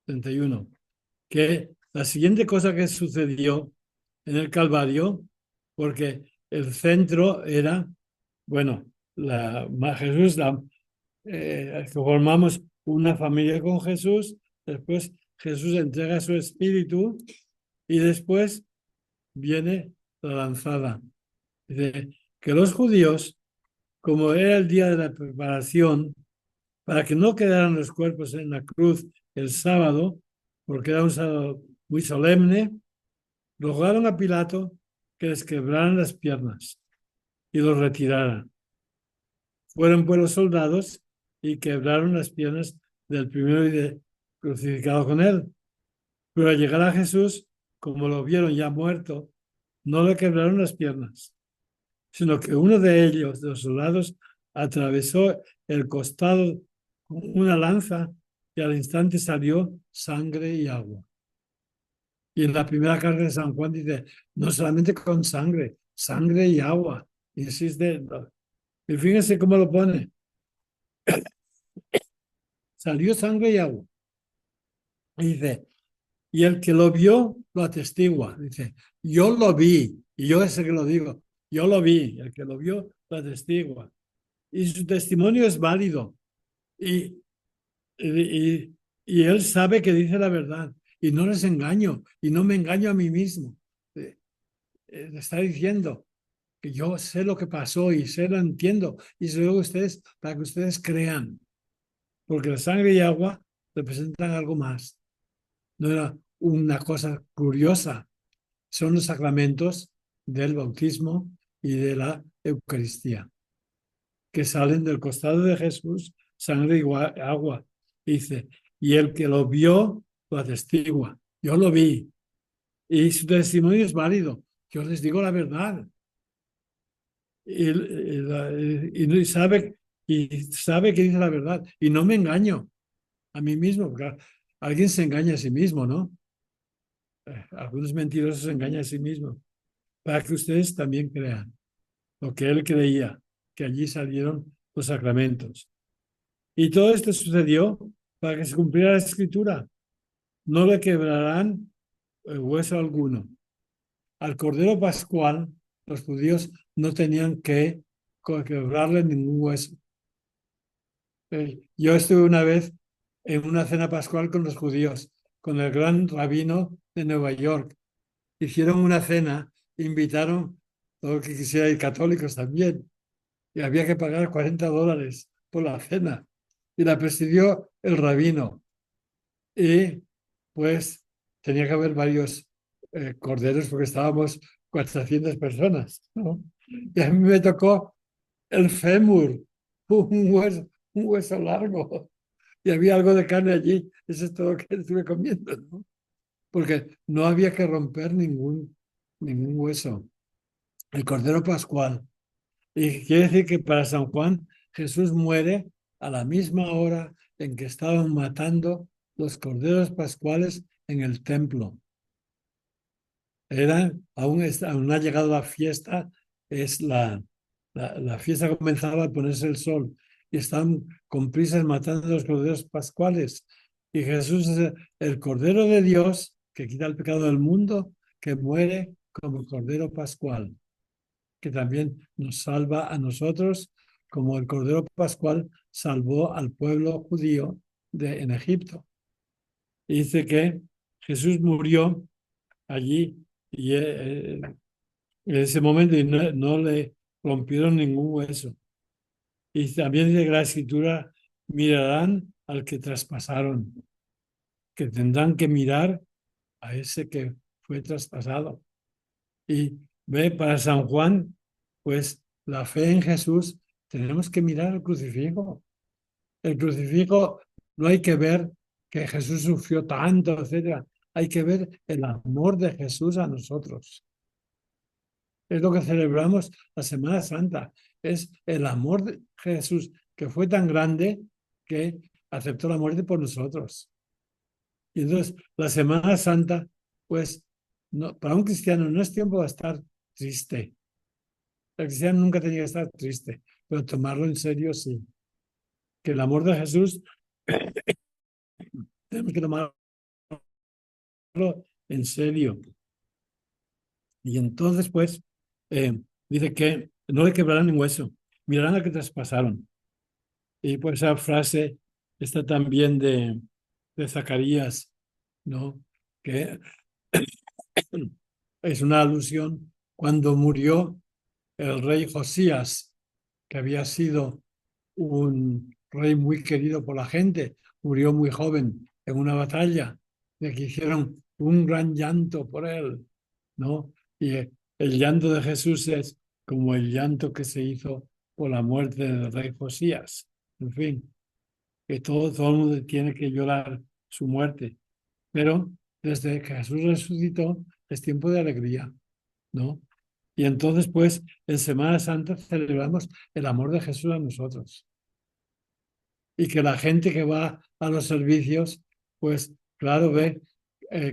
31. Que la siguiente cosa que sucedió en el Calvario, porque el centro era, bueno, Jesús, formamos una familia con Jesús, después Jesús entrega su espíritu y después viene la lanzada. Dice que los judíos, como era el día de la preparación, para que no quedaran los cuerpos en la cruz el sábado, porque era un sábado muy solemne, rogaron a Pilato que les quebraran las piernas y los retiraran. Fueron pues los soldados y quebraron las piernas del primero crucificado con él. Pero al llegar a Jesús, como lo vieron ya muerto, no le quebraron las piernas, sino que uno de ellos, de los soldados, atravesó el costado con una lanza y al instante salió sangre y agua. Y en la primera carta de San Juan dice, no solamente con sangre, sangre y agua. Insiste. Y fíjense cómo lo pone. Salió sangre y agua. Y dice, y el que lo vio lo atestigua. Dice, yo lo vi. Y yo ese que lo digo, yo lo vi. El que lo vio lo atestigua. Y su testimonio es válido. Y, y, y él sabe que dice la verdad. Y no les engaño. Y no me engaño a mí mismo. Le está diciendo que yo sé lo que pasó y sé lo entiendo. Y se lo digo a ustedes para que ustedes crean. Porque la sangre y agua representan algo más. No era una cosa curiosa. Son los sacramentos del bautismo y de la Eucaristía, que salen del costado de Jesús, sangre y agua. Dice, y el que lo vio lo atestigua. Yo lo vi. Y su testimonio es válido. Yo les digo la verdad. Y sabe que dice la verdad. Y no me engaño a mí mismo, porque alguien se engaña a sí mismo, ¿no? Algunos mentirosos se engañan a sí mismos. Para que ustedes también crean lo que él creía, que allí salieron los sacramentos. Y todo esto sucedió para que se cumpliera la escritura. No le quebrarán hueso alguno. Al Cordero Pascual, los judíos no tenían que quebrarle ningún hueso. Yo estuve una vez en una cena pascual con los judíos, con el gran rabino de Nueva York. Hicieron una cena, invitaron todo el que quisiera ir, católicos también, y había que pagar $40 por la cena. Y la presidió el rabino. Y pues tenía que haber varios corderos porque estábamos 400 personas, ¿no? Y a mí me tocó el fémur, un hueso largo. Y había algo de carne allí. Eso es todo lo que estuve comiendo, ¿no? Porque no había que romper ningún hueso. El Cordero Pascual. Y quiere decir que para San Juan Jesús muere a la misma hora en que estaban matando los corderos pascuales en el templo. Aún no ha llegado la fiesta, es la fiesta comenzaba a ponerse el sol y están con prisas matando los corderos pascuales. Y Jesús es el Cordero de Dios que quita el pecado del mundo, que muere como Cordero Pascual, que también nos salva a nosotros, como el Cordero Pascual salvó al pueblo judío en Egipto. Y dice que Jesús murió allí y en ese momento y no le rompieron ningún hueso. Y también dice que la escritura, mirarán al que traspasaron, que tendrán que mirar a ese que fue traspasado. Y ve, para San Juan, pues la fe en Jesús tenemos que mirar el crucifijo. El crucifijo no hay que ver que Jesús sufrió tanto, etcétera. Hay que ver el amor de Jesús a nosotros. Es lo que celebramos la Semana Santa. Es el amor de Jesús que fue tan grande que aceptó la muerte por nosotros. Y entonces la Semana Santa, pues, no, para un cristiano no es tiempo de estar triste. El cristiano nunca tenía que estar triste, pero tomarlo en serio sí. Que el amor de Jesús tenemos que tomarlo en serio. Y entonces, pues, dice que no le quebrarán ni hueso, mirarán a que traspasaron. Y pues esa frase está también de Zacarías, ¿no? Que es una alusión cuando murió el rey Josías, que había sido un rey muy querido por la gente, murió muy joven en una batalla, de que hicieron un gran llanto por él, ¿no? Y el llanto de Jesús es como el llanto que se hizo por la muerte del rey Josías. En fin, que todo el mundo tiene que llorar su muerte, pero desde que Jesús resucitó es tiempo de alegría, ¿no? Y entonces, pues, en Semana Santa celebramos el amor de Jesús a nosotros. Y que la gente que va a los servicios, pues, claro, ve,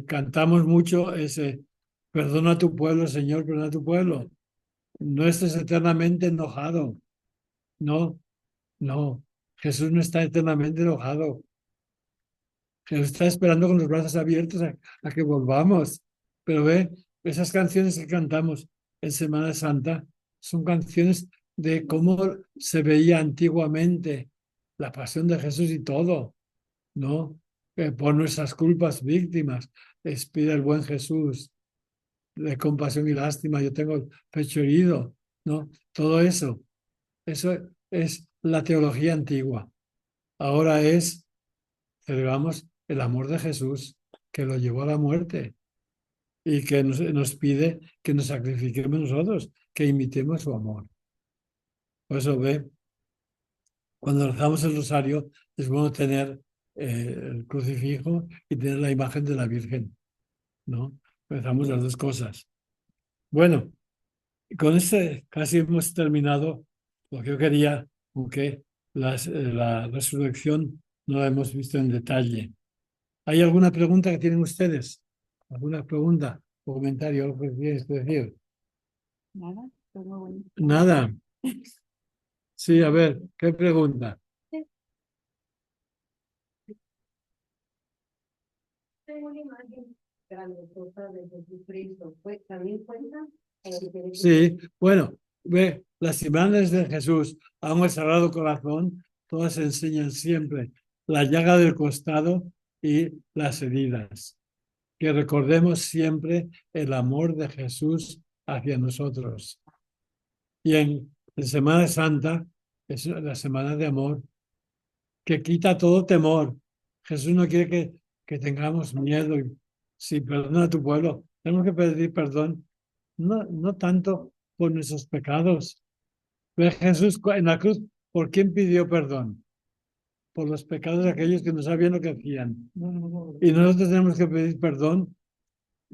cantamos mucho ese, perdona a tu pueblo, Señor, perdona a tu pueblo. No estés eternamente enojado. No, no. Jesús no está eternamente enojado. Jesús está esperando con los brazos abiertos a que volvamos. Pero ve, esas canciones que cantamos en Semana Santa son canciones de cómo se veía antiguamente la pasión de Jesús y todo, ¿no? Por nuestras culpas víctimas, expide el buen Jesús de compasión y lástima, yo tengo el pecho herido, ¿no? Todo eso es la teología antigua. Ahora celebramos el amor de Jesús que lo llevó a la muerte y que nos pide que nos sacrifiquemos nosotros, que imitemos su amor. Por eso ve, cuando rezamos el rosario es bueno tener el crucifijo y tener la imagen de la Virgen, ¿no? Rezamos las dos cosas. Bueno, con este casi hemos terminado lo que yo quería, aunque la resurrección no la hemos visto en detalle. ¿Hay alguna pregunta que tienen ustedes? ¿Alguna pregunta o comentario? ¿Algo que quieres decir? Nada, todo bueno. Nada. Sí, a ver, ¿qué pregunta? Tengo una imagen grandiosa de Jesucristo. ¿También cuenta? Sí, bueno, ve, las imágenes de Jesús, aún el Sagrado Corazón, todas enseñan siempre la llaga del costado y las heridas. Que recordemos siempre el amor de Jesús hacia nosotros. Y en Semana Santa, es la semana de amor, que quita todo temor. Jesús no quiere que tengamos miedo. Y si perdona a tu pueblo, tenemos que pedir perdón, no tanto por nuestros pecados. Ve Jesús en la cruz, ¿por quién pidió perdón? Por los pecados de aquellos que no sabían lo que hacían. Y nosotros tenemos que pedir perdón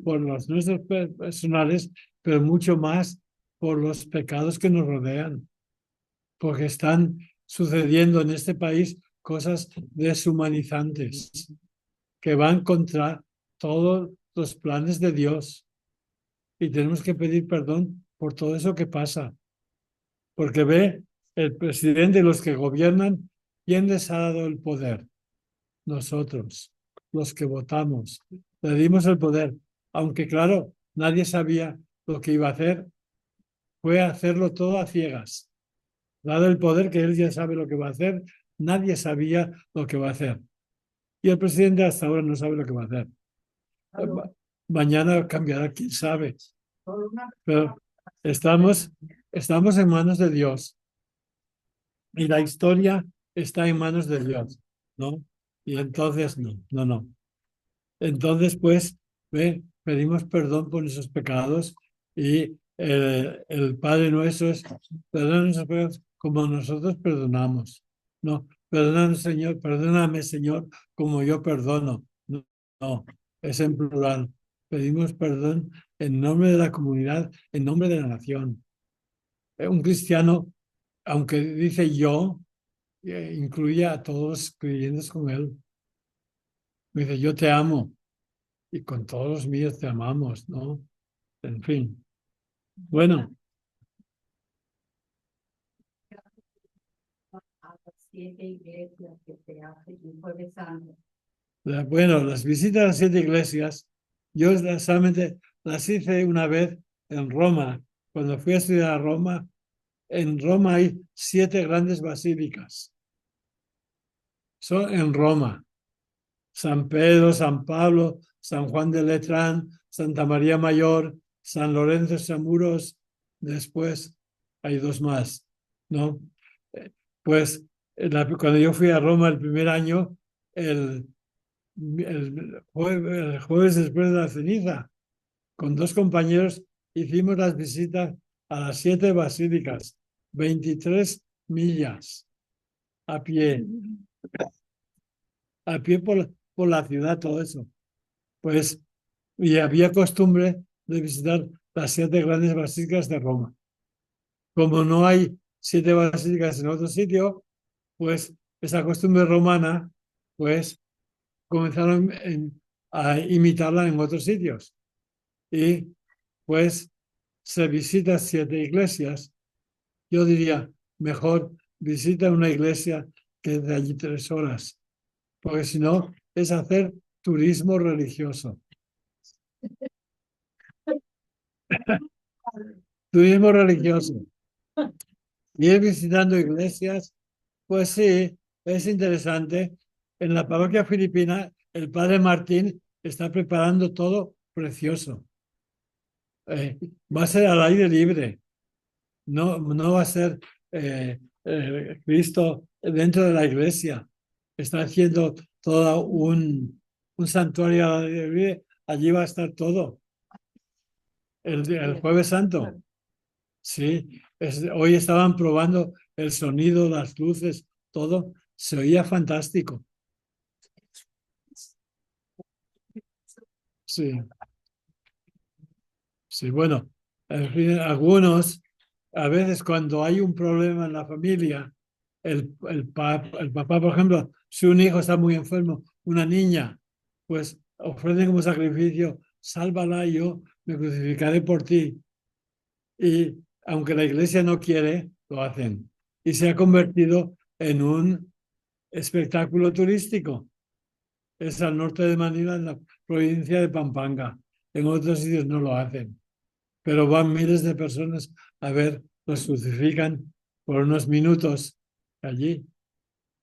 por los nuestros personales, pero mucho más por los pecados que nos rodean, porque están sucediendo en este país cosas deshumanizantes que van contra todos los planes de Dios. Y tenemos que pedir perdón por todo eso que pasa, porque ve el presidente y los que gobiernan, ¿quién les ha dado el poder? Nosotros, los que votamos, le dimos el poder, aunque claro, nadie sabía lo que iba a hacer, fue hacerlo todo a ciegas. Dado el poder que él ya sabe lo que va a hacer, nadie sabía lo que va a hacer. Y el presidente hasta ahora no sabe lo que va a hacer. Mañana cambiará, quién sabe. Pero estamos en manos de Dios. Y la historia está en manos de Dios, ¿no? Y entonces, no. Entonces, pues, pedimos perdón por nuestros pecados y el Padre nuestro es, perdón nuestros pecados como nosotros perdonamos. No, perdóname, Señor, como yo perdono. No, no, es en plural. Pedimos perdón en nombre de la comunidad, en nombre de la nación. Un cristiano, aunque dice yo, incluye a todos los creyentes con él. Me dice, yo te amo y con todos los míos te amamos, ¿no? En fin. Bueno, A las 7 iglesias que se hacen en Jueves Santo. bueno, las visitas a las 7 iglesias, yo solamente las hice una vez en Roma. Cuando fui a estudiar a Roma, en Roma hay 7 grandes basílicas. Son en Roma. San Pedro, San Pablo, San Juan de Letrán, Santa María Mayor, San Lorenzo Samuros, después hay 2 más, ¿no? Pues cuando yo fui a Roma el primer año, el jueves después de la ceniza, con 2 compañeros hicimos las visitas a las 7 basílicas, 23 millas a pie por la ciudad, todo eso. Pues, y había costumbre de visitar las 7 grandes basílicas de Roma. Como no hay 7 basílicas en otro sitio, pues esa costumbre romana, pues comenzaron a imitarla en otros sitios. Y pues se visita 7 iglesias. Yo diría, mejor visita una iglesia que de allí 3 horas, porque si no es hacer turismo religioso. Turismo religioso. Ir visitando iglesias, pues sí, es interesante. En la parroquia filipina, el padre Martín está preparando todo precioso. Va a ser al aire libre, no va a ser Cristo dentro de la iglesia. Está haciendo todo un santuario al aire libre. Allí va a estar todo. El Jueves Santo. Sí, hoy estaban probando el sonido, las luces, todo. Se oía fantástico. Sí, sí, bueno, en fin, algunos, a veces cuando hay un problema en la familia, el papá, por ejemplo, si un hijo está muy enfermo, una niña, pues ofrece como sacrificio, sálvala y yo me crucificaré por ti. Y aunque la iglesia no quiere, lo hacen. Y se ha convertido en un espectáculo turístico. Es al norte de Manila, en la provincia de Pampanga. En otros sitios no lo hacen. Pero van miles de personas a ver, los crucifican por unos minutos allí.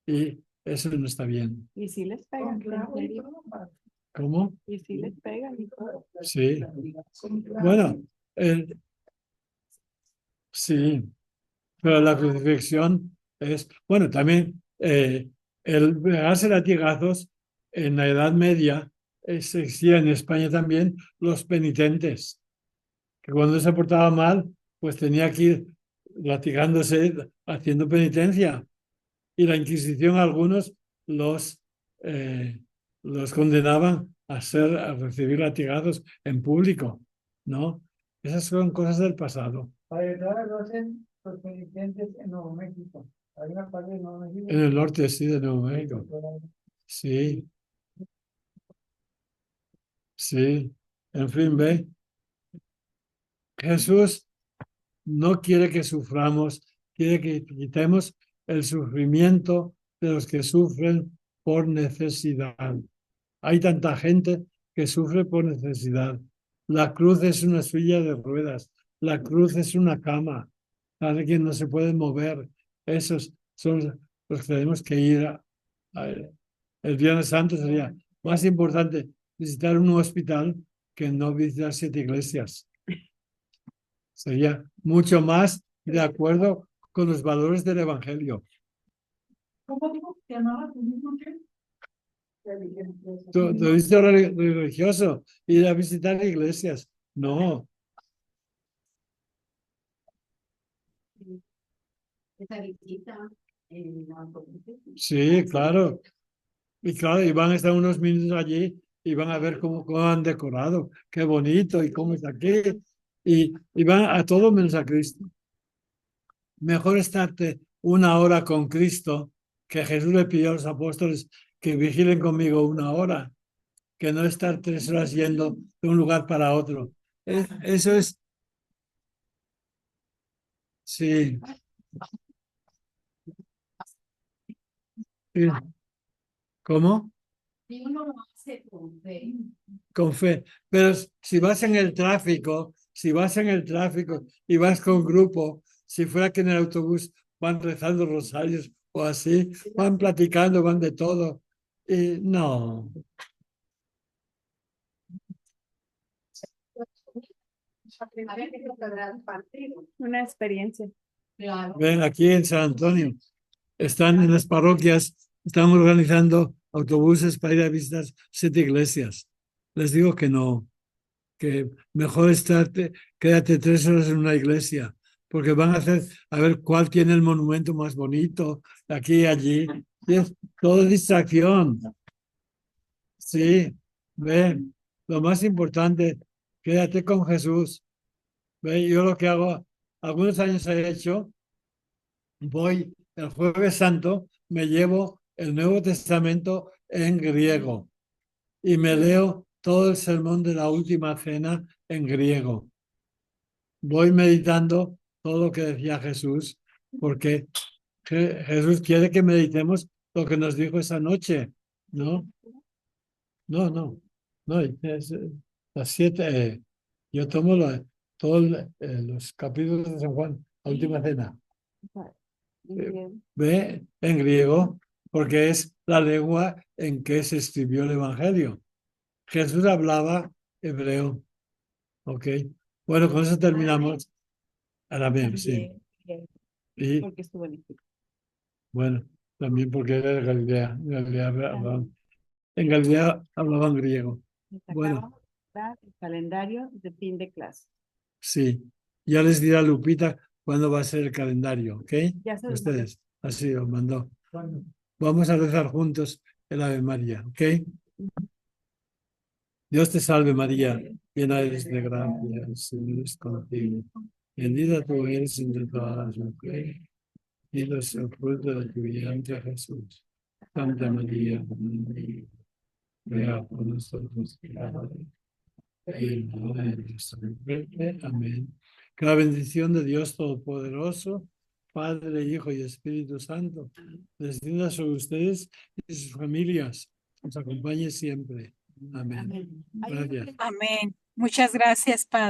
Y eso no está bien. ¿Y si les pegan? ¿En serio? ¿Cómo? ¿Y si les pegan? Sí. Bueno, sí. Pero la crucifixión es, bueno, también el pegarse latigazos en la Edad Media existía en España también los penitentes, que cuando se portaba mal, pues tenía que ir latigándose, haciendo penitencia. Y la Inquisición, algunos eh, los condenaban a recibir latigazos en público, ¿no? Esas son cosas del pasado. Ahora lo hacen los penitentes en Nuevo México. Hay una parte de Nuevo México. En el norte, sí, de Nuevo México. Sí, sí. En fin, ve. Jesús no quiere que suframos, quiere que quitemos el sufrimiento de los que sufren por necesidad. Hay tanta gente que sufre por necesidad. La cruz es una silla de ruedas. La cruz es una cama para quien no se puede mover. Esos son los que tenemos que ir el Viernes Santo. Sería más importante visitar un hospital que no visitar 7 iglesias. Sería mucho más de acuerdo con los valores del Evangelio. ¿Cómo digo? ¿Te llamaba tu mismo qué? Tú dices religioso, ir a visitar iglesias. No. esa visita en la autopista. Sí, claro. Y claro, y van a estar unos minutos allí y van a ver cómo han decorado, qué bonito y cómo está aquí. Y van a todo menos a Cristo. Mejor estarte una hora con Cristo, que Jesús le pidió a los apóstoles que vigilen conmigo una hora, que no estar 3 horas yendo de un lugar para otro. Eso es, sí. Sí. ¿Cómo? Y uno lo hace con fe. Con fe. Pero si vas en el tráfico, si vas en el tráfico y vas con grupo, si fuera que en el autobús van rezando rosarios o así, van platicando, van de todo. Y no. A ver qué podrá partir. Una experiencia. Claro. Ven, aquí en San Antonio, están en las parroquias, están organizando autobuses para ir a visitar 7 iglesias. Les digo que no, que mejor quédate 3 horas en una iglesia, porque van a ver cuál tiene el monumento más bonito, aquí y allí. Y es todo distracción. Sí, ven, lo más importante, quédate con Jesús. Ve, yo lo que hago, algunos años he hecho, voy el Jueves Santo, me llevo el Nuevo Testamento en griego y me leo todo el sermón de la última cena en griego. Voy meditando todo lo que decía Jesús, porque Jesús quiere que meditemos lo que nos dijo esa noche, ¿no? No, es, las 7, yo tomo todos los capítulos de San Juan, la última cena. Ve en griego, porque es la lengua en que se escribió el Evangelio. Jesús hablaba hebreo. Ok. Bueno, con eso terminamos. Arameo, sí. Y Porque estuvo en Egipto. bueno, también porque era de Galilea. En Galilea hablaban griego. Bueno, Acabamos de dar el calendario de fin de clase. sí. Ya les dirá Lupita cuándo va a ser el calendario, ¿ok? Ya se los mandé. Ustedes. Así os mandó. Vamos a rezar juntos el Ave María, ¿ok? Dios te salve María, llena eres de gracia, el Señor es contigo. Bendita tú eres entre todas las mujeres, y es el fruto de tu vientre Jesús. Santa María, ruega por nosotros pecadores, y en la hora de nuestra muerte. Amén. Que la bendición de Dios Todopoderoso, Padre, Hijo y Espíritu Santo, descienda sobre ustedes y sus familias, nos acompañe siempre. Amén. Amén. Gracias. Amén. Muchas gracias, Padre.